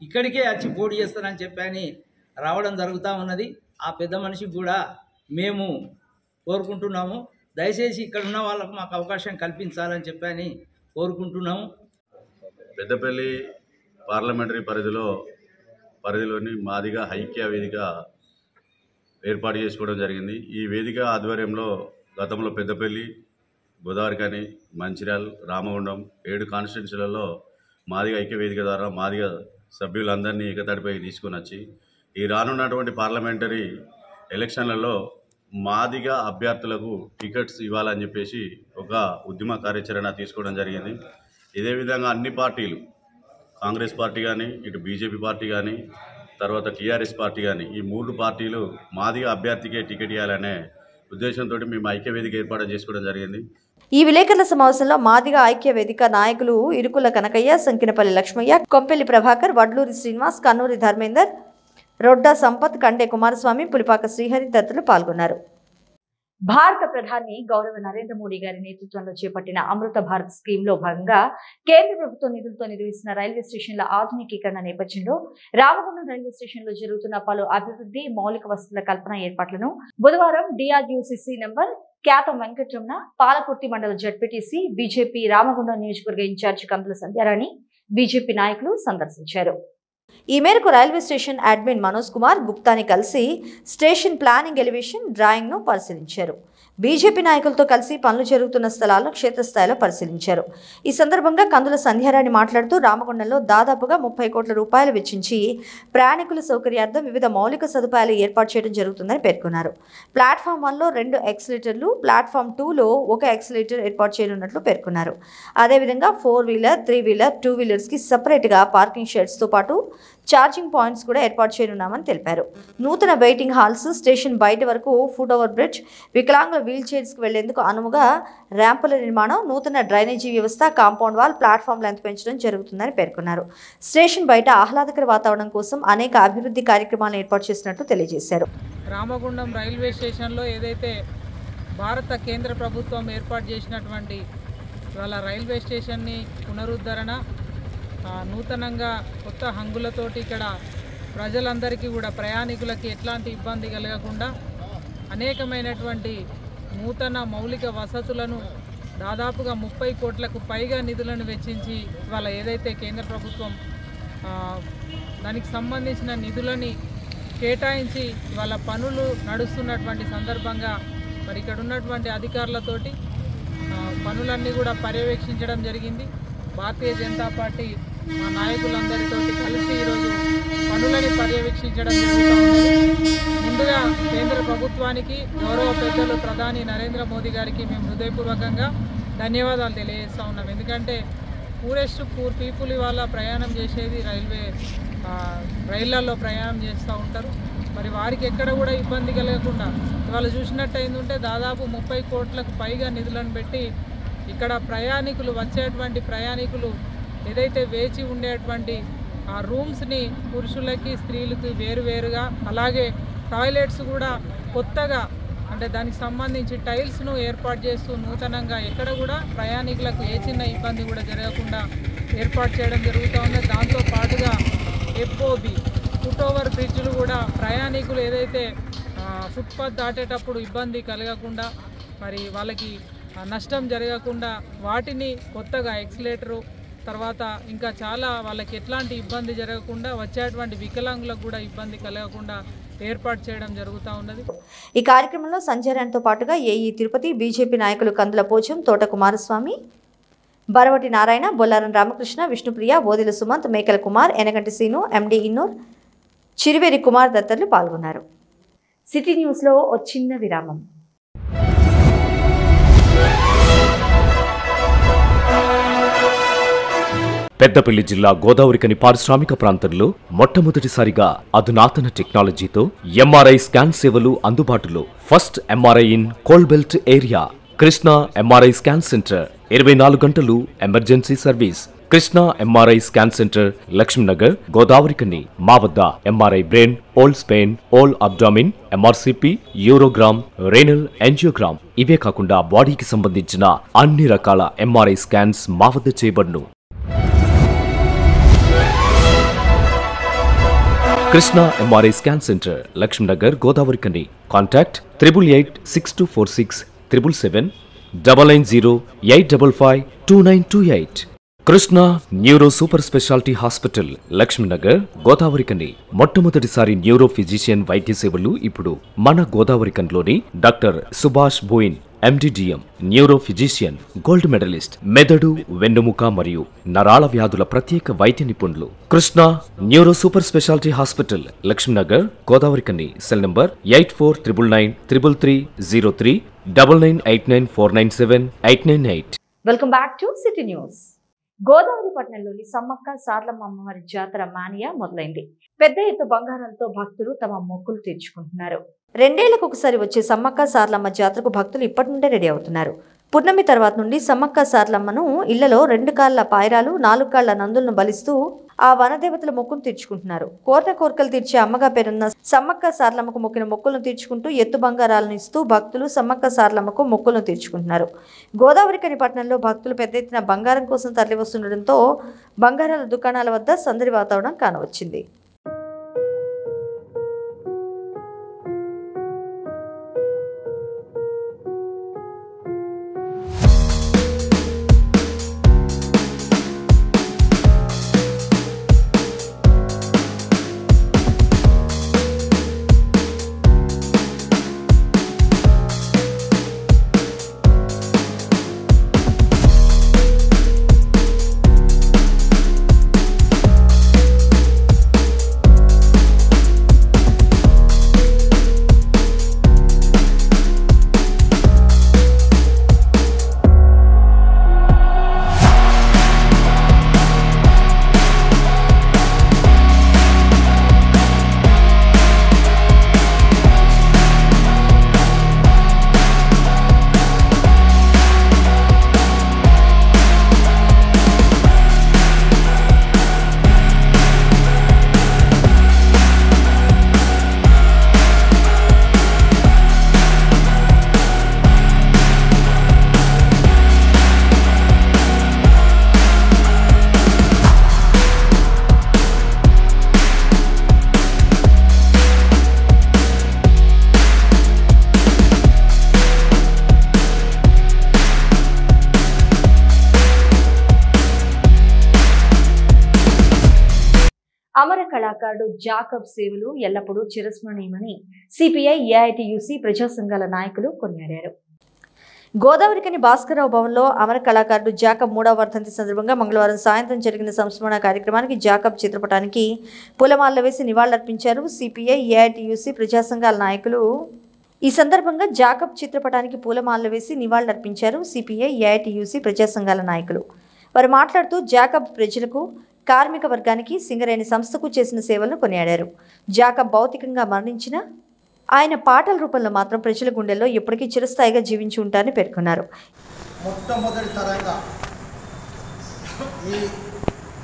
ఇక్కడికే వచ్చి పోటీ చేస్తానని చెప్పి రావడం జరుగుతూ ఉన్నది. ఆ పెద్ద మనిషికి కూడా మేము కోరుకుంటున్నాము. దయచేసి ఇక్కడ ఉన్న వాళ్ళకు మాకు అవకాశం కల్పించాలని చెప్పి కోరుకుంటున్నాము. పెద్దపల్లి పార్లమెంటరీ పరిధిలోని మాదిగ ఐక్య వేదిక ఏర్పాటు చేసుకోవడం జరిగింది. ఈ వేదిక ఆధ్వర్యంలో గతంలో పెద్దపల్లి, గోదావరికని, మంచిర్యాల, రామగుండం 7 కాన్స్టిట్యున్సీలలో మాదిగ ఐక్య వేదిక ద్వారా మాదిగ సభ్యులందరినీ ఏకతాటిపై తీసుకొని వచ్చి ఈ రానున్నటువంటి పార్లమెంటరీ ఎలక్షన్లలో మాదిగ అభ్యర్థులకు టికెట్స్ ఇవ్వాలని చెప్పేసి ఒక ఉద్యమ కార్యాచరణ తీసుకోవడం జరిగింది. ఇదే విధంగా అన్ని పార్టీలు, కాంగ్రెస్ పార్టీ కానీ, ఇటు బీజేపీ పార్టీ కానీ, తర్వాత టీఆర్ఎస్ పార్టీ కానీ, ఈ 3 పార్టీలు మాదిగ అభ్యర్థికే టికెట్ ఇవ్వాలనే ఉద్దేశంతో మేము ఐక్యవేదిక ఏర్పాటు చేసుకోవడం జరిగింది. ఈ విలేకరుల సమావేశంలో మాదిగ ఐక్య వేదిక నాయకులు ఇరుకుల కనకయ్య, సంకినపల్లి లక్ష్మయ్య, కొంపెల్లి ప్రభాకర్, వడ్లూరి శ్రీనివాస్, కన్నూరి ధర్మేందర్, రొడ్డా సంపత్, కండే కుమారస్వామి, పులిపాక శ్రీహరి తదితరులు పాల్గొన్నారు. భారత ప్రధాని గౌరవ నరేంద్ర మోడీ గారి నేతృత్వంలో చేపట్టిన అమృత భారత్ స్కీమ్ లో భాగంగా కేంద్ర ప్రభుత్వం నిధులతో నిర్వహిస్తున్న రైల్వే స్టేషన్ల ఆధునికీకరణ నేపథ్యంలో రామగుండం రైల్వే స్టేషన్ లో జరుగుతున్న పలు అభివృద్ధి, మౌలిక వసతుల కల్పన ఏర్పాట్లను బుధవారం డిఆర్యూసీసీ నంబర్ ఖ్యాతం వెంకటరమణ, పాలకుర్తి మండల జడ్పీటీసీ, బీజేపీ రామగుండం నియోజకవర్గ ఇన్ఛార్జి కందుల సంధ్యారాణి, బీజేపీ నాయకులు సందర్శించారు. ఈ మేరకు railway station admin Manoj Kumar గుప్తాని కలిసి స్టేషన్ ప్లానింగ్ ఎలివేషన్ డ్రాయింగ్ను పరిశీలించారు. బీజేపీ నాయకులతో కలిసి పనులు జరుగుతున్న స్థలాలను క్షేత్రస్థాయిలో పరిశీలించారు. ఈ సందర్భంగా కందుల సంధ్యారాణి మాట్లాడుతూ రామగుండంలో దాదాపుగా 30 కోట్ల రూపాయలు వెచ్చించి ప్రయాణికుల సౌకర్యార్థం వివిధ మౌలిక సదుపాయాలు ఏర్పాటు చేయడం జరుగుతుందని పేర్కొన్నారు. ప్లాట్ఫామ్ 1లో 2 ఎక్సిలేటర్లు, ప్లాట్ఫామ్ 2లో 1 ఎక్సిలేటర్ ఏర్పాటు చేయనున్నట్లు పేర్కొన్నారు. అదేవిధంగా 4 వీలర్, 3 వీలర్, 2 వీలర్స్కి సపరేట్గా పార్కింగ్ షెడ్స్తో పాటు ఛార్జింగ్ పాయింట్స్ కూడా ఏర్పాటు చేయనున్నామని తెలిపారు. నూతన వెయిటింగ్ హాల్స్, స్టేషన్ బయట వరకు ఫుట్ ఓవర్ బ్రిడ్జ్, వికలాంగుల వీల్ చైర్స్కి వెళ్లేందుకు అనువుగా ర్యాంపుల నిర్మాణం, నూతన డ్రైనేజీ వ్యవస్థ, కాంపౌండ్ వాల్, ప్లాట్ఫామ్ లెంత్ పెంచడం జరుగుతుందని పేర్కొన్నారు. స్టేషన్ బయట ఆహ్లాదకర వాతావరణం కోసం అనేక అభివృద్ధి కార్యక్రమాలను ఏర్పాటు చేసినట్టు తెలియజేశారు. రామగుండం రైల్వే స్టేషన్లో ఏదైతే భారత కేంద్ర ప్రభుత్వం ఏర్పాటు చేసినటువంటి వాళ్ళ రైల్వే స్టేషన్ని పునరుద్ధరణ, నూతనంగా కొత్త హంగులతోటి ఇక్కడ ప్రజలందరికీ కూడా ప్రయాణికులకి ఎట్లాంటి ఇబ్బంది కలగకుండా అనేకమైనటువంటి నూతన మౌలిక వసతులను దాదాపుగా 30 కోట్లకు పైగా నిధులను వెచ్చించి ఇవాళ ఏదైతే కేంద్ర ప్రభుత్వం దానికి సంబంధించిన నిధులని కేటాయించి ఇవాళ పనులు నడుస్తున్నటువంటి సందర్భంగా మరి ఇక్కడ ఉన్నటువంటి అధికారులతోటి పనులన్నీ కూడా పర్యవేక్షించడం జరిగింది. భారతీయ జనతా పార్టీ మా నాయకులందరితో కలిసి ఈరోజు పనులని పర్యవేక్షించడం జరుగుతూ ఉంది. ముందుగా కేంద్ర ప్రభుత్వానికి, గౌరవ పెద్దలు ప్రధాని నరేంద్ర మోదీ గారికి మేము హృదయపూర్వకంగా ధన్యవాదాలు తెలియజేస్తూ ఉన్నాం. ఎందుకంటే పూరెస్ట్ పూర్ పీపుల్ ఇవాళ ప్రయాణం చేసేది రైళ్లలో ప్రయాణం చేస్తూ ఉంటారు. మరి వారికి ఎక్కడ కూడా ఇబ్బంది కలగకుండా ఇవాళ చూసినట్టయిందంటే దాదాపు 30 కోట్లకు పైగా నిధులను పెట్టి ఇక్కడ ప్రయాణికులు వచ్చేటువంటి ప్రయాణికులు ఏదైతే వేచి ఉండేటువంటి ఆ రూమ్స్ని పురుషులకి స్త్రీలకి వేరువేరుగా, అలాగే టాయిలెట్స్ కూడా కొత్తగా అంటే దానికి సంబంధించి టైల్స్ను ఏర్పాటు చేస్తూ నూతనంగా ఎక్కడ కూడా ప్రయాణికులకు ఏ చిన్న ఇబ్బంది కూడా జరగకుండా ఏర్పాటు చేయడం జరుగుతూ ఉంది. దాంతో పాటుగా ఎఫ్ఓబి ఫుట్ ఓవర్ బ్రిడ్జ్లు కూడా ప్రయాణికులు ఏదైతే ఫుట్పాత్ దాటేటప్పుడు ఇబ్బంది కలగకుండా మరి వాళ్ళకి నష్టం జరగకుండా వాటిని కొత్తగా ఎక్సిలేటరు తర్వాత ఇంకా చాలా వాళ్ళకి ఎట్లాంటి ఇబ్బంది జరగకుండా వచ్చేటువంటి వికలాంగులకు కూడా ఇబ్బంది కలగకుండా ఏర్పాటు చేయడం జరుగుతూ ఉన్నది. ఈ కార్యక్రమంలో సంజయరాణ్తో పాటుగా ఏఈ తిరుపతి, బీజేపీ నాయకులు కందుల పోచం, తోట కుమారస్వామి, బరవటి నారాయణ, బొల్లారం రామకృష్ణ, విష్ణుప్రియ, బోదిల సుమంత్, మేకల కుమార్, ఎనగంటి సీను, ఎండి ఇన్నూర్, చిరివేరి కుమార్ తదితరులు పాల్గొన్నారు. సిటీ న్యూస్లో ఓ చిన్న విరామం. పెద్దపల్లి జిల్లా గోదావరికని పారిశ్రామిక ప్రాంతంలో మొట్టమొదటిసారిగా అధునాతన టెక్నాలజీతో ఎంఆర్ఐ స్కాన్ సేవలు అందుబాటులో. First MRI in coal belt area. Krishna MRI scan centre 24 గంటలు emergency service. Krishna MRI scan centre, Lakshminagar, Godavarikhani. మా వద్ద MRI brain, whole spine, whole abdomen, MRCP, urogram, renal angiogram, ఇవే కాకుండా బాడీకి సంబంధించిన అన్ని రకాల ఎంఆర్ఐ స్కాన్స్ మా వద్ద చేయబడును. Krishna MRI scan centre, Lakshminagar, Godavarikhani. Contact 888646 777 990 855 2928. Krishna neuro super speciality hospital, Lakshminagar, Godavarikhani. మొట్టమొదటిసారి న్యూరో ఫిజిషియన్ వైద్య సేవలు ఇప్పుడు మన గోదావరికన్లోని doctor Subhash Boyin, MD DM, neuro physician, gold medalist, మెదడు, వెన్నుముక మరియు నరాల వ్యాధుల ప్రత్యేక వైద్య నిపుణులు. Krishna neuro super speciality hospital, Lakshminagar, Godavarikhani. Cell number 8499 333 03 9989 898. Welcome back to city news. Godavari పట్టణంలోని సమ్మక్క సార్లమ్మ అమ్మవారి జాతర మానియా మొదలైంది. పెద్ద ఎత్తు బంగారాలతో భక్తులు తమ మొక్కులు తీర్చుకుంటున్నారు. 2 ఏళ్లకు ఒకసారి వచ్చే సమ్మక్క సార్లమ్మ జాతరకు భక్తులు ఇప్పటి నుండే రెడీ అవుతున్నారు. పున్నమి తర్వాత నుండి సమ్మక్క సార్లమ్మను ఇళ్లలో 2 కాళ్ల పాయరాలు, 4 కాళ్ల నందులను బలిస్తూ ఆ వనదేవతల మొక్కును తీర్చుకుంటున్నారు. కోరిన కోరికలు తీర్చే అమ్మగా పేరున్న సమ్మక్క సార్లమ్మకు మొక్కిన మొక్కులను తీర్చుకుంటూ ఎత్తు బంగారాలను ఇస్తూ భక్తులు సమ్మక్క సార్లమ్మకు మొక్కులను తీర్చుకుంటున్నారు. గోదావరికని పట్టణంలో భక్తులు పెద్ద ఎత్తున బంగారం కోసం తరలివస్తుండటంతో బంగారాల దుకాణాల వద్ద సందడి వాతావరణం కానవచ్చింది. అమర కళాకారుడు జాకబ్ సేవలు ఎల్లప్పుడూ చిరస్మరణీయమని సిపిఐ ఏఐటియుసి ప్రజా సంఘాల నాయకులు కొనియాడారు. గోదావరికని భాస్కరరావు భవన్లో అమర కళాకారుడు జాకబ్ 3వ వర్ధంతి సందర్భంగా మంగళవారం సాయంత్రం జరిగిన సంస్మరణ కార్యక్రమానికి జాకబ్ చిత్రపటానికి పూలమాలలు వేసి నివాళులర్పించారు సిపిఐ ఏఐటియుసి ప్రజా సంఘాల నాయకులు. ఈ సందర్భంగా జాకబ్ చిత్రపటానికి పూలమాలలు వేసి నివాళులర్పించారు సిపిఐ ఏఐటియుసి ప్రజా సంఘాల నాయకులు. వారు మాట్లాడుతూ జాకబ్ ప్రజలకు, కార్మిక వర్గానికి, సింగరేణి సంస్థకు చేసిన సేవలను కొనియాడారు. జాకబ్ భౌతికంగా మరణించిన ఆయన పాటల రూపంలో మాత్రం ప్రజల గుండెల్లో ఎప్పటికీ చిరస్థాయిగా జీవించి ఉంటారని పేర్కొన్నారు. మొట్టమొదటి తరంగా ఈ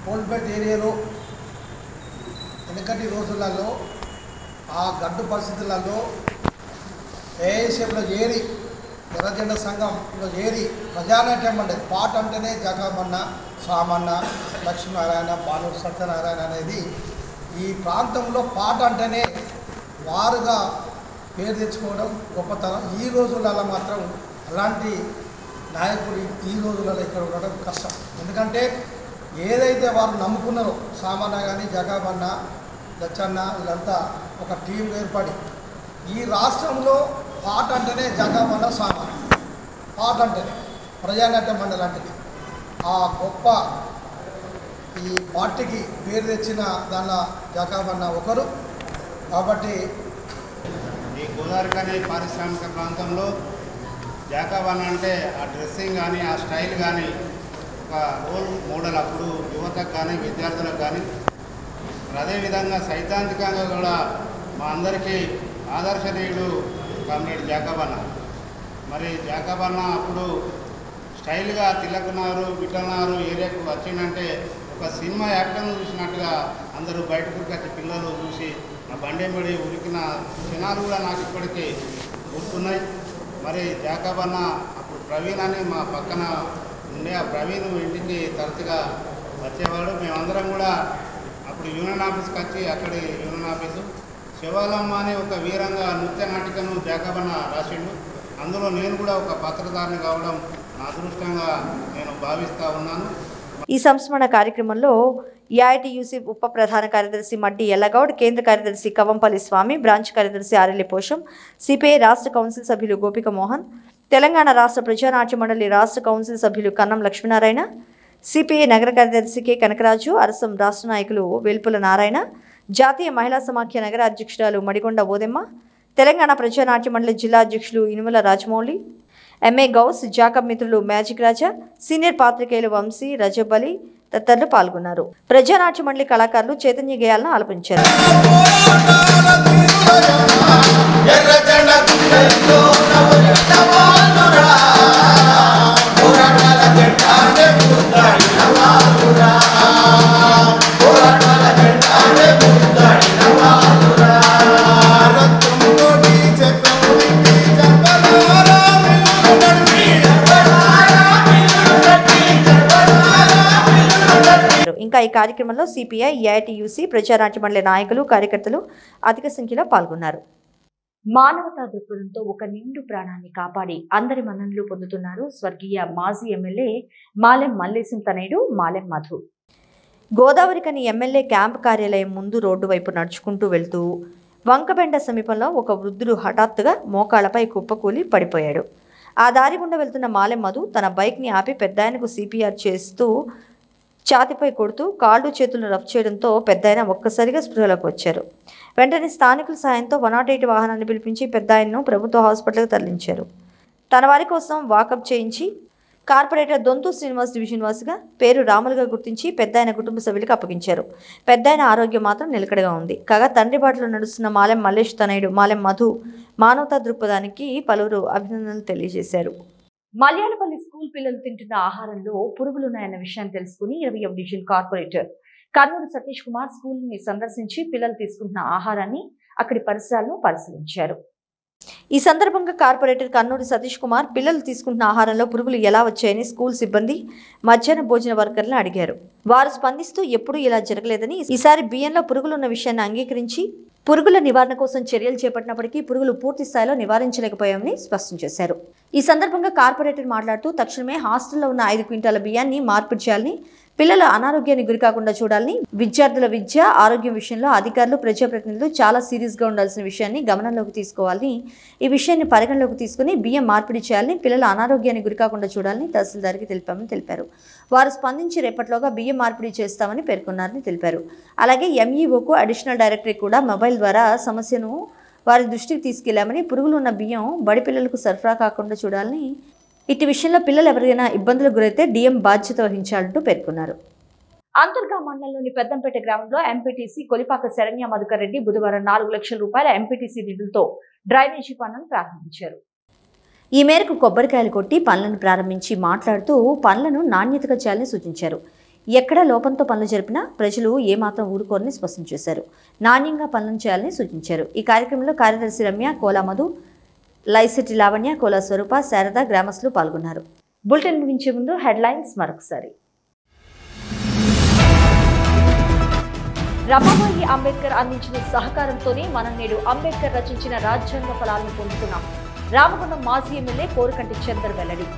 కోల్బెట్ ఏరియాలో వెనకటి రోజులలో ఆ గడ్డు పరిస్థితులలో ఏఐసీఎఫ్లో చేరి ఎర్రజెండా సంఘంలో చేరి ప్రజానాట్యం ఉండేది. పాట అంటేనే జగమన్న, సామన్న, లక్ష్మీనారాయణ, బాలు సత్యనారాయణ అనేది ఈ ప్రాంతంలో పాట అంటేనే వారుగా పేరు తెచ్చుకోవడం గొప్పతనం. ఈ రోజులలో మాత్రం అలాంటి నాయకుడు ఈ రోజులలో ఇక్కడ ఉండడం కష్టం. ఎందుకంటే ఏదైతే వారు నమ్ముకున్నారో సామన్న కానీ, జగమన్న, లచ్చన్న వీళ్ళంతా ఒక టీం ఏర్పడి ఈ రాష్ట్రంలో పాట అంటేనే జగమన్న, సామన్న, పాట అంటేనే ప్రజానాట్య మండలి అంటేనే ఆ గొప్ప ఈ పార్టీకి పేరు తెచ్చిన దానిలో జగమన్న ఒకరు. కాబట్టి ఈ గోదావరికని పారిశ్రామిక ప్రాంతంలో జాకబ్ అంటే ఆ డ్రెస్సింగ్ కానీ, ఆ స్టైల్ కానీ ఒక రోల్ మోడల్ అప్పుడు యువతకు కానీ, విద్యార్థులకు కానీ. అదేవిధంగా సైద్ధాంతికంగా కూడా మా అందరికీ ఆదర్శనీయుడు కామ్రేడ్ జాకబ్ అన్న. మరి జాకబ్ అన్న అప్పుడు స్టైల్గా తిలకనారు, బిడ్డనారు ఏరియాకు వచ్చిందంటే ఒక సినిమా యాక్టర్ను చూసినట్టుగా అందరూ బయటకు వచ్చి పిల్లలు చూసి ఆ బండేబడి ఉరికిన క్షణాలు కూడా నాకు ఇప్పటికీ గుర్తున్నాయి. మరి జాకబ్ అన్న అప్పుడు ప్రవీణ్ అని మా పక్కన ఉండే ఆ ప్రవీణ్ ఇంటికి తరచుగా వచ్చేవాడు. మేమందరం కూడా అప్పుడు యూనియన్ ఆఫీస్కి వచ్చి అక్కడి యూనియన్ ఆఫీసు శివాలమ్మ అనే ఒక వీరంగా నృత్య నాటికను జాకబ్ అన్న రాసిండు. అందులో నేను కూడా ఒక పాత్రధారిని కావడం నా అదృష్టంగా నేను భావిస్తూ ఉన్నాను. ఈ సంస్మరణ కార్యక్రమంలో ఏఐటియుసి ఉప ప్రధాన కార్యదర్శి మడ్డి ఎల్లగౌడ్, కేంద్ర కార్యదర్శి కవంపల్లి స్వామి, బ్రాంచ్ కార్యదర్శి ఆరెల్లి పోషం, సిపిఐ రాష్ట్ర కౌన్సిల్ సభ్యులు గోపిక మోహన్, తెలంగాణ రాష్ట్ర ప్రజానాట్య మండలి రాష్ట్ర కౌన్సిల్ సభ్యులు కన్నం లక్ష్మీనారాయణ, సిపిఐ నగర కార్యదర్శి కె కనకరాజు, అరసం రాష్ట్ర నాయకులు వేల్పుల నారాయణ, జాతీయ మహిళా సమాఖ్య నగర అధ్యక్షురాలు మడికొండ ఓదెమ్మ, తెలంగాణ ప్రజానాట్య మండలి జిల్లా అధ్యక్షులు ఇనుమల రాజమౌళి, ఎంఏ గౌస్, జాకబ్ మిత్రులు మ్యాజిక్ రాజా, సీనియర్ పాత్రికేయులు వంశీ, రజబ్ అలీ తదితరులు పాల్గొన్నారు. ప్రజానాట్య మండలి కళాకారులు చైతన్య గేయాలను ఆలపించారు. ఇంకా ఈ కార్యక్రమంలో సిపిఐ, ఏఐటియుసి, ప్రజానాట్య మండలి నాయకులు, కార్యకర్తలు అధిక సంఖ్యలో పాల్గొన్నారు. మానవతా దృక్పథంతో ఒక నిండు ప్రాణాన్ని కాపాడి అందరి మన్ననలు పొందుతున్నారు స్వర్గీయ మాజీ ఎమ్మెల్యే మాలెం మల్లేశం తనయుడు మాలెం మధు. గోదావరికని ఎమ్మెల్యే క్యాంప్ కార్యాలయం ముందు రోడ్డు వైపు నడుచుకుంటూ వెళ్తూ వంకబెండ సమీపంలో ఒక వృద్ధుడు హఠాత్తుగా మోకాళ్లపై కుప్పకూలి పడిపోయాడు. ఆ దారి గుండా వెళ్తున్న మాలెం మధు తన బైక్ని ఆపి పెద్దాయనకు సిపిఆర్ చేస్తూ ఛాతిపై కొడుతూ కాళ్ళు చేతులు రఫ్ చేయడంతో పెద్దాయన ఒక్కసారిగా స్పృహలోకి వచ్చారు. వెంటనే స్థానికుల సాయంతో 108 వాహనాన్ని పిలిపించి పెద్దాయన్ను ప్రభుత్వ హాస్పిటల్కి తరలించారు. తన వారి కోసం వాకప్ చేయించి కార్పొరేటర్ దొంతు శ్రీనివాస్ డివిజన్ వాసిగా పేరు రాములుగా గుర్తించి పెద్దాయన కుటుంబ సభ్యులకు అప్పగించారు. పెద్దాయన ఆరోగ్యం మాత్రం నిలకడగా ఉంది. కాగా తండ్రి బాటలో నడుస్తున్న మాలెం మల్లేష్ తనయుడు మాలెం మధు మానవతా దృక్పథానికి పలువురు అభినందనలు తెలియజేశారు. మలయాళపల్లి స్కూల్ పిల్లలు తింటున్న ఆహారంలో పురుగులున్నాయన్న విషయాన్ని తెలుసుకుని 20వ division corporator Kurnool Satish Kumar school ని సందర్శించి పిల్లలు తీసుకుంటున్న ఆహారాన్ని, అక్కడి పరిసరాలను పరిశీలించారు. ఈ సందర్భంగా కార్పొరేటర్ కర్నూలు సతీష్ కుమార్ పిల్లలు తీసుకుంటున్న ఆహారంలో పురుగులు ఎలా వచ్చాయని స్కూల్ సిబ్బంది, మధ్యాహ్న భోజన వర్కర్లను అడిగారు. వారు స్పందిస్తూ ఎప్పుడూ ఇలా జరగలేదని, ఈసారి బియ్యంలో పురుగులున్న విషయాన్ని అంగీకరించి పురుగుల నివారణ కోసం చర్యలు చేపట్టినప్పటికీ పురుగులు పూర్తి స్థాయిలో నివారించలేకపోయామని స్పష్టం చేశారు. ఈ సందర్భంగా కార్పొరేటర్ మాట్లాడుతూ తక్షణమే హాస్టల్లో ఉన్న 5 క్వింటాల బియ్యాన్ని మార్పిడి చేయాలని, పిల్లల అనారోగ్యానికి గురికాకుండా చూడాలని, విద్యార్థుల విద్య ఆరోగ్యం విషయంలో అధికారులు ప్రజాప్రతినిధులు చాలా సీరియస్గా ఉండాల్సిన విషయాన్ని గమనంలోకి తీసుకోవాలని, ఈ విషయాన్ని పరిగణలోకి తీసుకుని బియ్యం మార్పిడి చేయాలని, పిల్లల అనారోగ్యానికి గురికాకుండా చూడాలని తహసీల్దార్కి తెలిపామని తెలిపారు. వారు స్పందించి రేపట్లోగా బియ్యం మార్పిడి చేస్తామని పేర్కొన్నారని తెలిపారు. అలాగే ఎంఈఓకు అడిషనల్ డైరెక్టరీ కూడా మొబైల్ ద్వారా సమస్యను వారి దృష్టికి తీసుకెళ్లామని, పురుగులు ఉన్న బియ్యం బడి పిల్లలకు సరఫరా కాకుండా చూడాలని, ఇటు విషయంలో పిల్లలు ఎవరైనా ఇబ్బందులకు గురైతే డిఎం బాధ్యత వహించాలంటూ పేర్కొన్నారు. అంతర్గా మండలంలోని పెద్దంపేట గ్రామంలో ఎంపీటీసీ కొలిపాక శరణ్య మధుకర్ రెడ్డి బుధవారం 4 లక్షల రూపాయల ఎంపీటీసీ నిధులతో డ్రైనేజీ పనులను ప్రారంభించారు. ఈ మేరకు కొబ్బరికాయలు కొట్టి పనులను ప్రారంభించి మాట్లాడుతూ పనులను నాణ్యతగా చేయాలని సూచించారు. ఎక్కడ లోపంతో పనులు జరిపినా ప్రజలు ఏమాత్రం ఊరుకోరని స్పష్టం చేశారు. నాణ్యంగా పనులను చేయాలని సూచించారు. ఈ కార్యక్రమంలో కార్యదర్శి రమ్య, కోలా మధు, లైసిటి లావణ్య, కోలా స్వరూప, శారద గ్రామస్తులు పాల్గొన్నారు. బులెటిన్ ముగించే ముందు హెడ్లైన్స్ మరొకసారి. రమాబాయి అంబేద్కర్ అందించిన సహకారంతోనే మనం నేడు అంబేద్కర్ రచించిన రాజ్యాంగ ఫలాలను పొందుతున్నాం. రామగుండం మాజీ ఎమ్మెల్యే కోరుకంటి చందర్ వెల్లడి.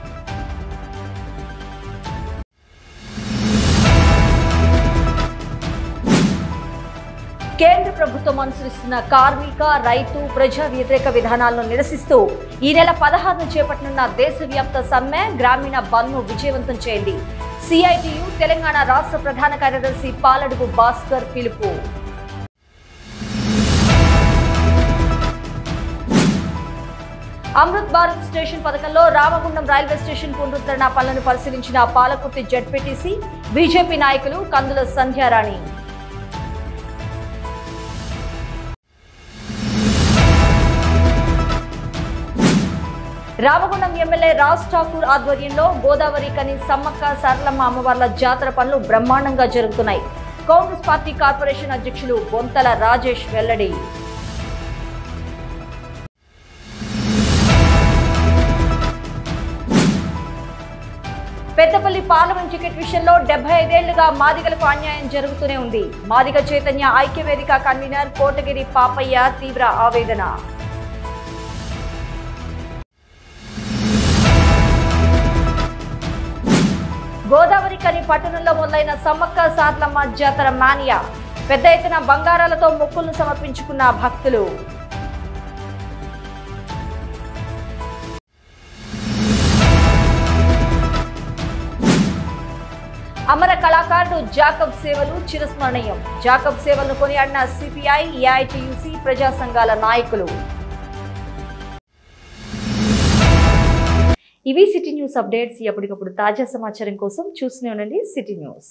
కేంద్ర ప్రభుత్వం అనుసరిస్తున్న కార్మిక, రైతు, ప్రజా వ్యతిరేక విధానాలను నిరసిస్తూ ఈ నెల 16న చేపట్టనున్న దేశవ్యాప్త సమ్మె గ్రామీణ బంద్ను విజయవంతం చేయండి. సిఐటియు తెలంగాణ రాష్ట్ర ప్రధాన కార్యదర్శి పాలడుగు భాస్కర్ పిలుపు. అమృత్ భారత్ స్టేషన్ పథకంలో రామగుండం రైల్వే స్టేషన్ పునరుద్ధరణ పనులను పరిశీలించిన పాలకుర్తి జెడ్పీటీసీ, బీజేపీ నాయకులు కందుల సంధ్యారాణి. రామగుండం ఎమ్మెల్యే రాజ్ ఠాకూర్ ఆధ్వర్యంలో గోదావరి కని సమ్మక్క సారలమ్మ అమ్మవార్ల జాతర పనులు బ్రహ్మాండంగా జరుగుతున్నాయి. కాంగ్రెస్ పార్టీ కార్పొరేషన్ అధ్యక్షులు బొంతల రాజేష్ వెల్లడి. పెద్దపల్లి పార్లమెంట్ టికెట్ విషయంలో 75 ఏళ్లుగా మాదిగలకు అన్యాయం జరుగుతూనే ఉంది. మాదిగ చైతన్య ఐక్యవేదిక కన్వీనర్ కోటగిరి పాపయ్య తీవ్ర ఆవేదన. గోదావరి కని పట్టణంలో మొదలైన సమ్మక్క సారలమ్మ జాతర మానియా. పెద్ద ఎత్తున బంగారాలతో మొక్కులను సమర్పించుకున్న భక్తులు. అమర కళాకారుడు జాకబ్ సేవలు చిరస్మరణీయం. జాకబ్ సేవలను కొనియాడిన సిపిఐ, ఏఐటియుసి ప్రజా సంఘాల నాయకులు. ఇవి సిటీ న్యూస్ అప్డేట్స్. ఎప్పటికప్పుడు తాజా సమాచారం కోసం చూస్తూనే ఉండండి సిటీ న్యూస్.